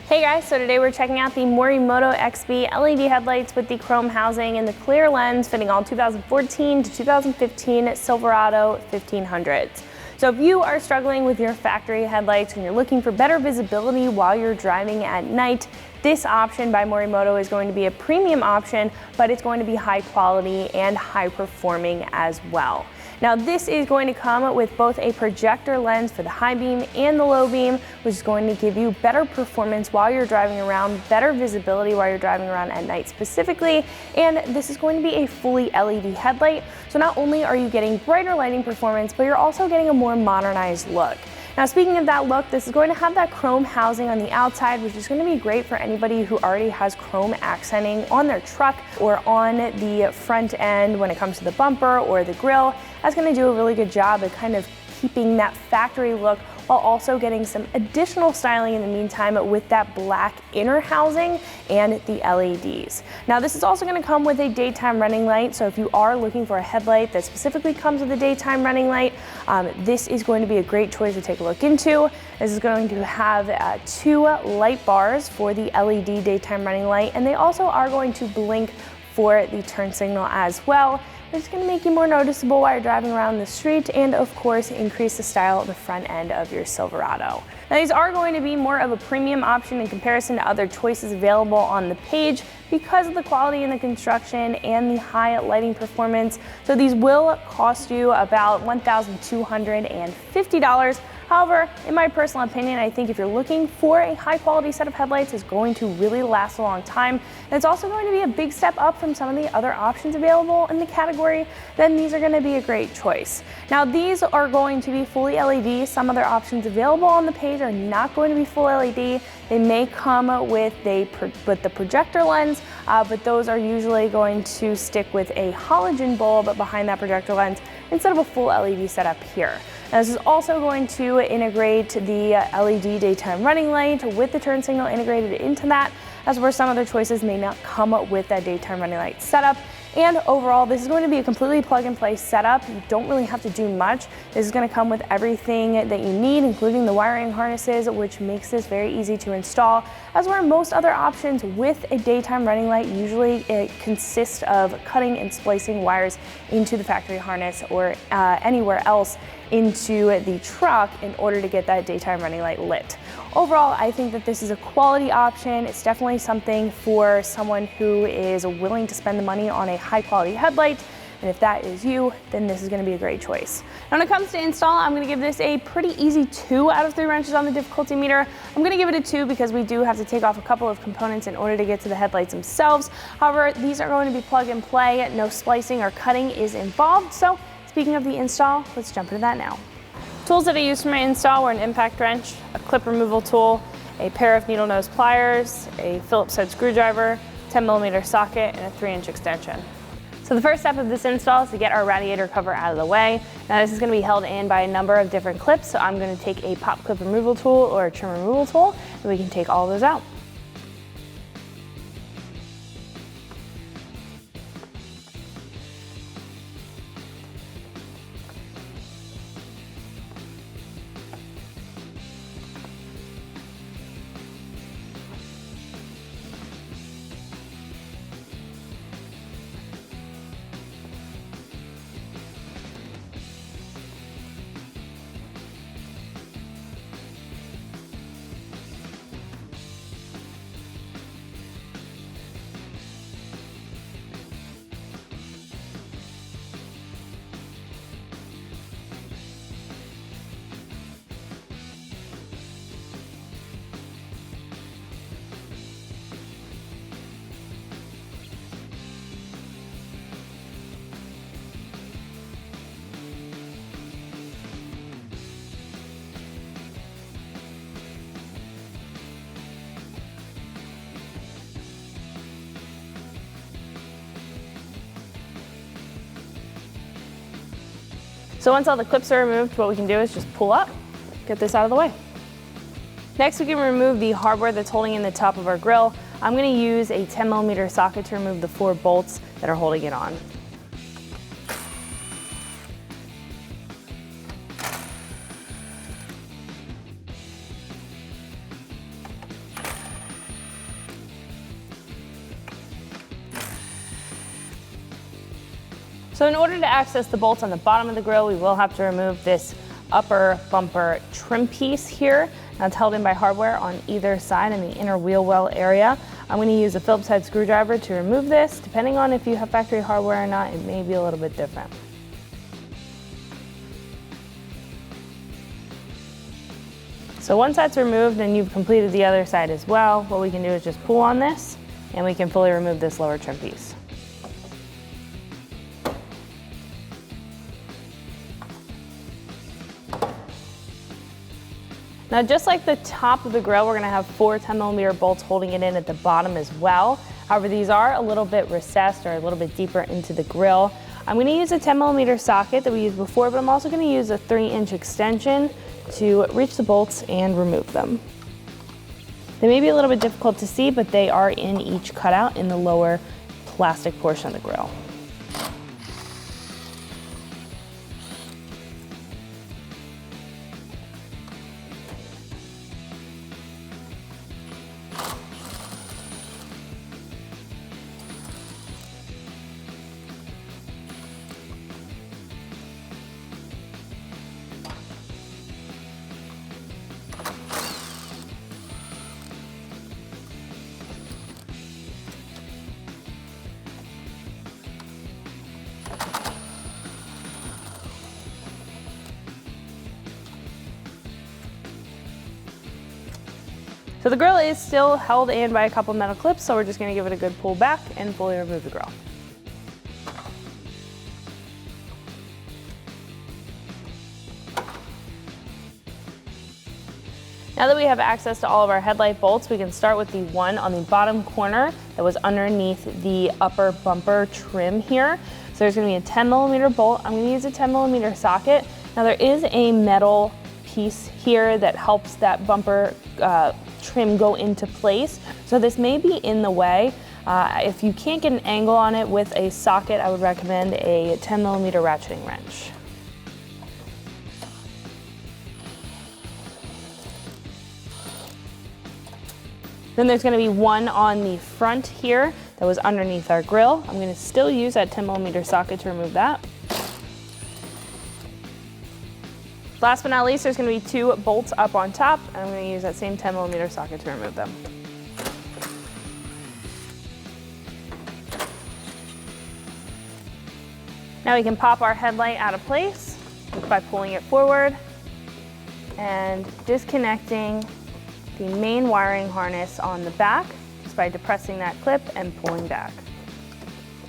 Hey guys, so today we're checking out the Morimoto XB LED headlights with the chrome housing and the clear lens fitting all 2014 to 2015 Silverado 1500s. So if you are struggling with your factory headlights and you're looking for better visibility while you're driving at night, this option by Morimoto is going to be a premium option, but it's going to be high quality and high performing as well. Now this is going to come with both a projector lens for the high beam and the low beam, which is going to give you better performance while you're driving around, better visibility while you're driving around at night specifically, and this is going to be a fully LED headlight. So not only are you getting brighter lighting performance, but you're also getting a more modernized look. Now speaking of that look, this is going to have that chrome housing on the outside, which is going to be great for anybody who already has chrome accenting on their truck or on the front end when it comes to the bumper or the grille. That's going to do a really good job at kind of keeping that factory look while also getting some additional styling in the meantime with that black inner housing and the LEDs. Now this is also going to come with a daytime running light, so if you are looking for a headlight that specifically comes with a daytime running light, this is going to be a great choice to take a look into. This is going to have 2 light bars for the LED daytime running light, and they also are going to blink for the turn signal as well. It's going to make you more noticeable while you're driving around the street and of course increase the style of the front end of your Silverado. Now these are going to be more of a premium option in comparison to other choices available on the page because of the quality in the construction and the high lighting performance. So these will cost you about $1,250. However, in my personal opinion, I think if you're looking for a high quality set of headlights, it's going to really last a long time. And it's also going to be a big step up from some of the other options available in the category, then these are going to be a great choice. Now these are going to be fully LED. Some other options available on the page are not going to be full LED. They may come with the projector lens, but those are usually going to stick with a halogen bulb behind that projector lens instead of a full LED setup here. Now, this is also going to integrate the LED daytime running light with the turn signal integrated into that, as where some other choices may not come with that daytime running light setup. And overall, this is going to be a completely plug-and-play setup. You don't really have to do much. This is going to come with everything that you need, including the wiring harnesses, which makes this very easy to install, as where most other options with a daytime running light usually consist of cutting and splicing wires into the factory harness or anywhere else into the truck in order to get that daytime running light lit. Overall, I think that this is a quality option. It's definitely something for someone who is willing to spend the money on a high quality headlight. And if that is you, then this is going to be a great choice. Now, when it comes to install, I'm going to give this a pretty easy 2 out of 3 wrenches on the difficulty meter. I'm going to give it a 2 because we do have to take off a couple of components in order to get to the headlights themselves. However, these are going to be plug and play. No splicing or cutting is involved. So speaking of the install, let's jump into that now. Tools that I used for my install were an impact wrench, a clip removal tool, a pair of needle nose pliers, a Phillips head screwdriver, 10mm socket, and a 3-inch extension. So the first step of this install is to get our radiator cover out of the way. Now this is going to be held in by a number of different clips, so I'm going to take a pop clip removal tool or a trim removal tool, and we can take all of those out. So once all the clips are removed, what we can do is just pull up, get this out of the way. Next, we can remove the hardware that's holding in the top of our grill. I'm going to use a 10mm socket to remove the 4 bolts that are holding it on. So in order to access the bolts on the bottom of the grill, we will have to remove this upper bumper trim piece here. Now it's held in by hardware on either side in the inner wheel well area. I'm going to use a Phillips head screwdriver to remove this. Depending on if you have factory hardware or not, it may be a little bit different. So once that's removed and you've completed the other side as well, what we can do is just pull on this and we can fully remove this lower trim piece. Now, just like the top of the grill, we're going to have 4 10mm bolts holding it in at the bottom as well. However, these are a little bit recessed or a little bit deeper into the grill. I'm going to use a 10mm socket that we used before, but I'm also going to use a 3-inch extension to reach the bolts and remove them. They may be a little bit difficult to see, but they are in each cutout in the lower plastic portion of the grill. So the grill is still held in by a couple metal clips, so we're just going to give it a good pull back and fully remove the grill. Now that we have access to all of our headlight bolts, we can start with the one on the bottom corner that was underneath the upper bumper trim here. So there's going to be a 10mm bolt. I'm going to use a 10mm socket. Now there is a metal piece here that helps that bumper trim go into place. So this may be in the way. If you can't get an angle on it with a socket, I would recommend a 10mm ratcheting wrench. Then there's going to be one on the front here that was underneath our grill. I'm going to still use that 10mm socket to remove that. Last but not least, there's going to be 2 bolts up on top, and I'm going to use that same 10mm socket to remove them. Now we can pop our headlight out of place just by pulling it forward and disconnecting the main wiring harness on the back just by depressing that clip and pulling back.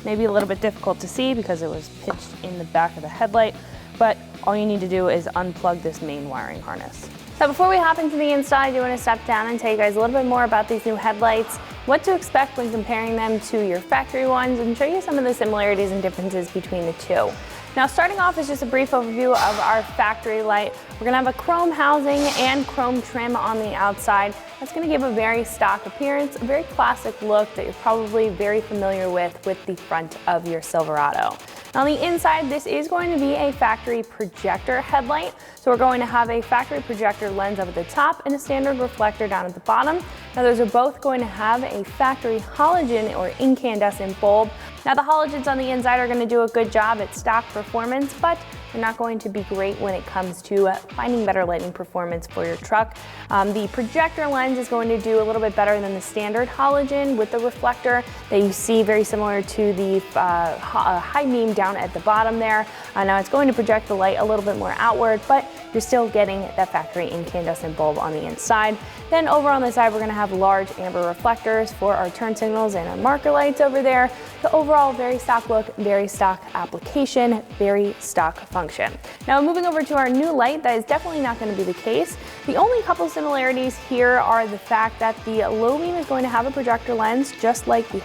Maybe a little bit difficult to see because it was pitched in the back of the headlight, but all you need to do is unplug this main wiring harness. So before we hop into the inside, I do want to step down and tell you guys a little bit more about these new headlights, what to expect when comparing them to your factory ones, and show you some of the similarities and differences between the two. Now, starting off is just a brief overview of our factory light. We're gonna have a chrome housing and chrome trim on the outside. That's gonna give a very stock appearance, a very classic look that you're probably very familiar with the front of your Silverado. Now, on the inside, this is going to be a factory projector headlight. So we're going to have a factory projector lens up at the top and a standard reflector down at the bottom. Now, those are both going to have a factory halogen or incandescent bulb. Now, the halogens on the inside are going to do a good job at stock performance, but they're not going to be great when it comes to finding better lighting performance for your truck. The projector lens is going to do a little bit better than the standard halogen with the reflector that you see, very similar to the high beam down at the bottom there. Now it's going to project the light a little bit more outward, but you're still getting that factory incandescent bulb on the inside. Then over on the side, we're going to have large amber reflectors for our turn signals and our marker lights over there. The overall very stock look, very stock application, very stock function. Now moving over to our new light, that is definitely not going to be the case. The only couple similarities here are the fact that the low beam is going to have a projector lens, just like the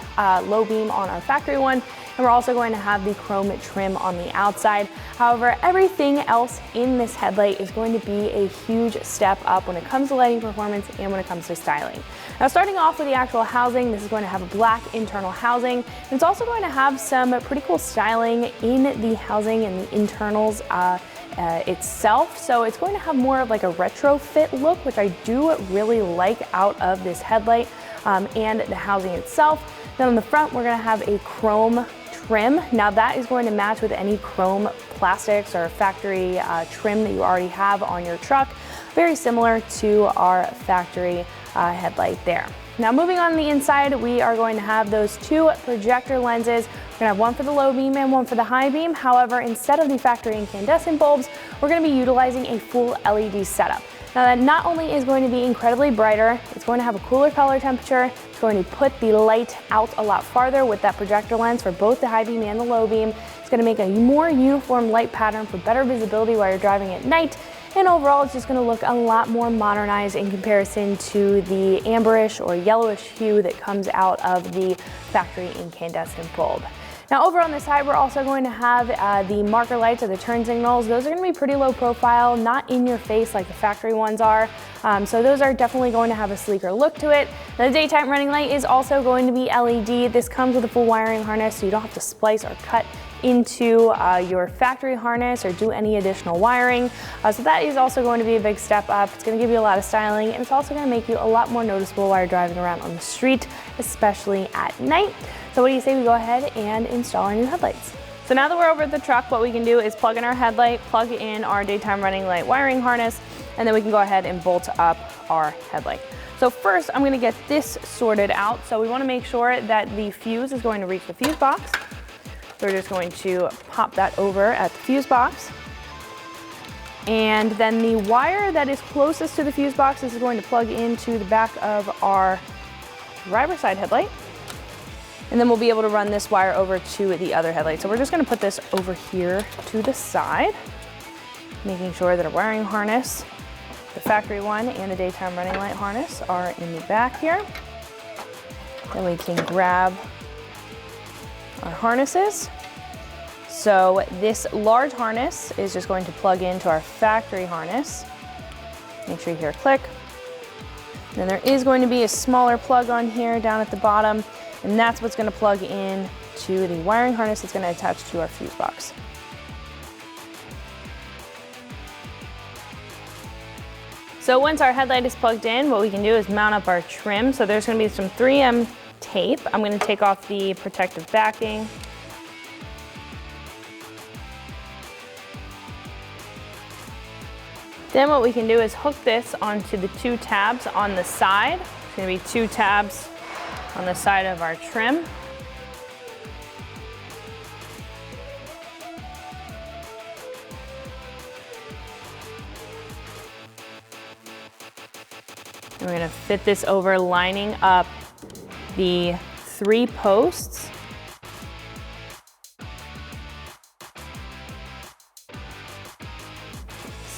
low beam on our factory one. And we're also going to have the chrome trim on the outside. However, everything else in this headlight is going to be a huge step up when it comes to lighting performance and when it comes to styling. Now, starting off with the actual housing, this is going to have a black internal housing. And it's also going to have some pretty cool styling in the housing and the internals itself. So it's going to have more of like a retrofit look, which I do really like out of this headlight and the housing itself. Then on the front, we're going to have a chrome trim. Now that is going to match with any chrome plastics or factory trim that you already have on your truck. Very similar to our factory headlight there. Now moving on the inside, we are going to have those two projector lenses. We're gonna have one for the low beam and one for the high beam. However, instead of the factory incandescent bulbs, we're gonna be utilizing a full LED setup. Now that not only is going to be incredibly brighter, it's going to have a cooler color temperature, it's going to put the light out a lot farther with that projector lens for both the high beam and the low beam. It's gonna make a more uniform light pattern for better visibility while you're driving at night. And overall, it's just gonna look a lot more modernized in comparison to the amberish or yellowish hue that comes out of the factory incandescent bulb. Now over on the side, we're also going to have the marker lights or the turn signals. Those are gonna be pretty low profile, not in your face like the factory ones are. So those are definitely going to have a sleeker look to it. Now, the daytime running light is also going to be LED. This comes with a full wiring harness, so you don't have to splice or cut into your factory harness or do any additional wiring. So that is also going to be a big step up. It's going to give you a lot of styling, and it's also going to make you a lot more noticeable while you're driving around on the street, especially at night. So what do you say we go ahead and install our new headlights? So now that we're over at the truck, what we can do is plug in our headlight, plug in our daytime running light wiring harness, and then we can go ahead and bolt up our headlight. So first, I'm going to get this sorted out. So we want to make sure that the fuse is going to reach the fuse box. We're just going to pop that over at the fuse box. And then the wire that is closest to the fuse box is going to plug into the back of our driver's side headlight. And then we'll be able to run this wire over to the other headlight. So we're just going to put this over here to the side, making sure that our wiring harness, the factory one and the daytime running light harness, are in the back here. Then we can grab our harnesses. So this large harness is just going to plug into our factory harness. Make sure you hear a click. Then there is going to be a smaller plug on here down at the bottom, and that's what's going to plug in to the wiring harness that's going to attach to our fuse box. So once our headlight is plugged in, what we can do is mount up our trim. So there's going to be some 3M tape. I'm going to take off the protective backing. Then what we can do is hook this onto the two tabs on the side. It's going to be two tabs on the side of our trim. And we're going to fit this over, lining up the 3 posts.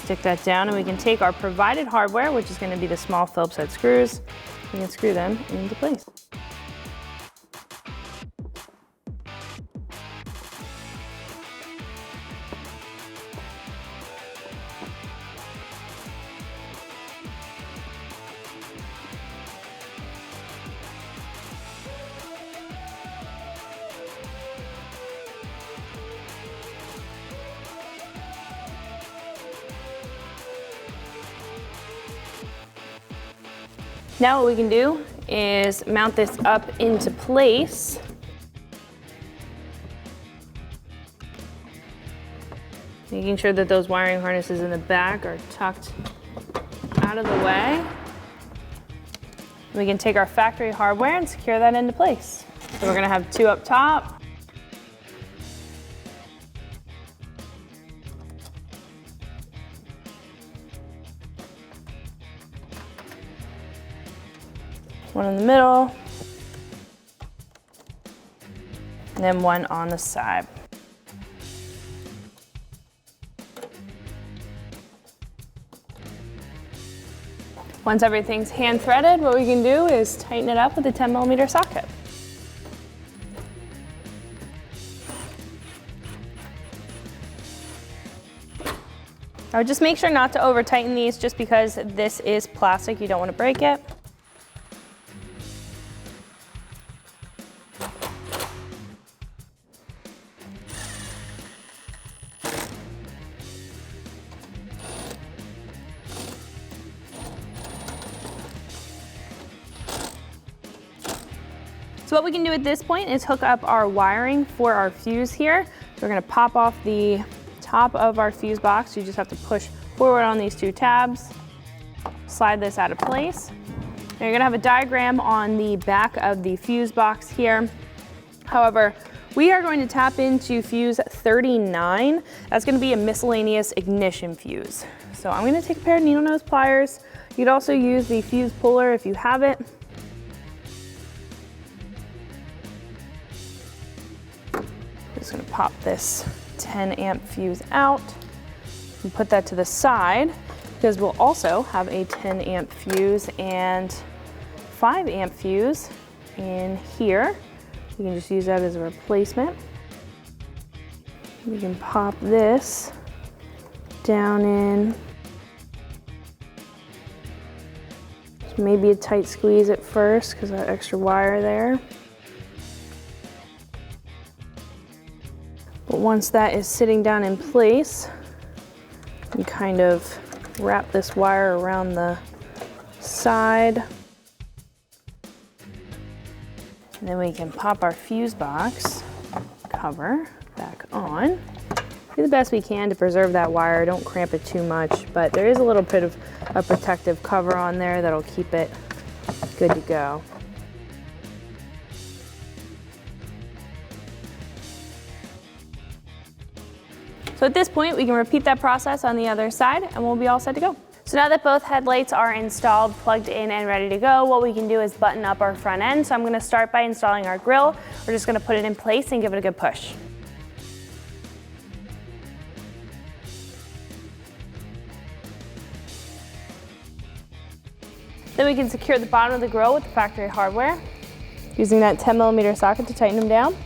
Stick that down, and we can take our provided hardware, which is going to be the small Phillips head screws. We can screw them into place. Now what we can do is mount this up into place. Making sure that those wiring harnesses in the back are tucked out of the way. We can take our factory hardware and secure that into place. So we're gonna have 2 up top. One in the middle, and then one on the side. Once everything's hand threaded, what we can do is tighten it up with a 10mm socket. I would just make sure not to over tighten these, just because this is plastic, you don't want to break it. So what we can do at this point is hook up our wiring for our fuse here. So we're gonna pop off the top of our fuse box. You just have to push forward on these two tabs, slide this out of place. Now you're gonna have a diagram on the back of the fuse box here. However, we are going to tap into fuse 39. That's gonna be a miscellaneous ignition fuse. So I'm gonna take a pair of needle nose pliers. You'd also use the fuse puller if you have it. Just gonna pop this 10 amp fuse out and put that to the side because we'll also have a 10 amp fuse and 5 amp fuse in here. You can just use that as a replacement. We can pop this down in. So maybe a tight squeeze at first because of that extra wire there. But once that is sitting down in place, you kind of wrap this wire around the side. And then we can pop our fuse box cover back on. Do the best we can to preserve that wire. Don't cramp it too much, but there is a little bit of a protective cover on there that'll keep it good to go. So at this point, we can repeat that process on the other side and we'll be all set to go. So now that both headlights are installed, plugged in and ready to go, what we can do is button up our front end. So I'm gonna start by installing our grille. We're just gonna put it in place and give it a good push. Then we can secure the bottom of the grille with the factory hardware, using that 10mm socket to tighten them down.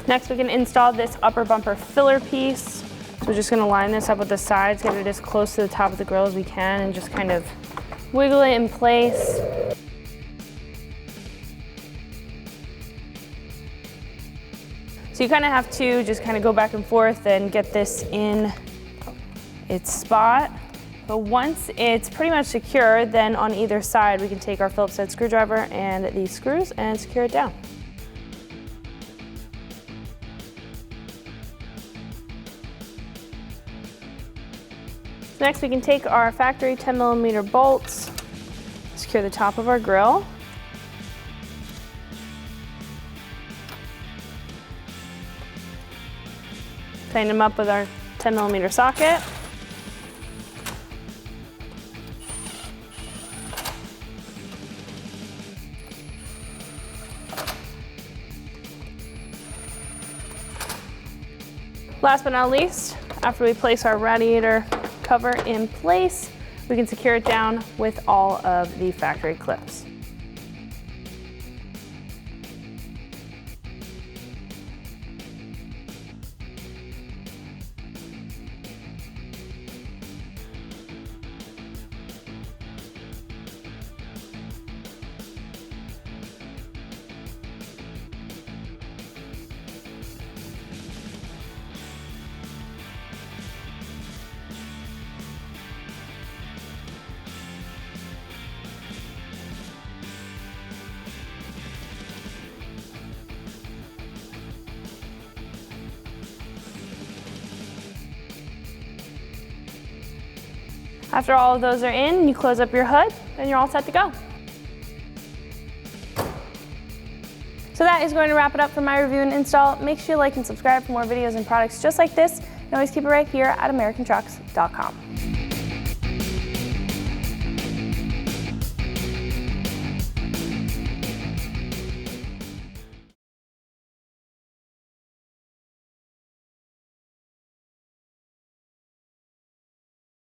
Next, we can install this upper bumper filler piece. So we're just gonna line this up with the sides, get it as close to the top of the grille as we can, and just kind of wiggle it in place. So you kind of have to just kind of go back and forth and get this in its spot. But once it's pretty much secure, then on either side, we can take our Phillips head screwdriver and these screws and secure it down. Next, we can take our factory 10mm bolts, secure the top of our grille. Tighten them up with our 10mm socket. Last but not least, after we place our radiator cover in place, we can secure it down with all of the factory clips. After all of those are in, you close up your hood, and you're all set to go. So that is going to wrap it up for my review and install. Make sure you like and subscribe for more videos and products just like this. And always keep it right here at AmericanTrucks.com.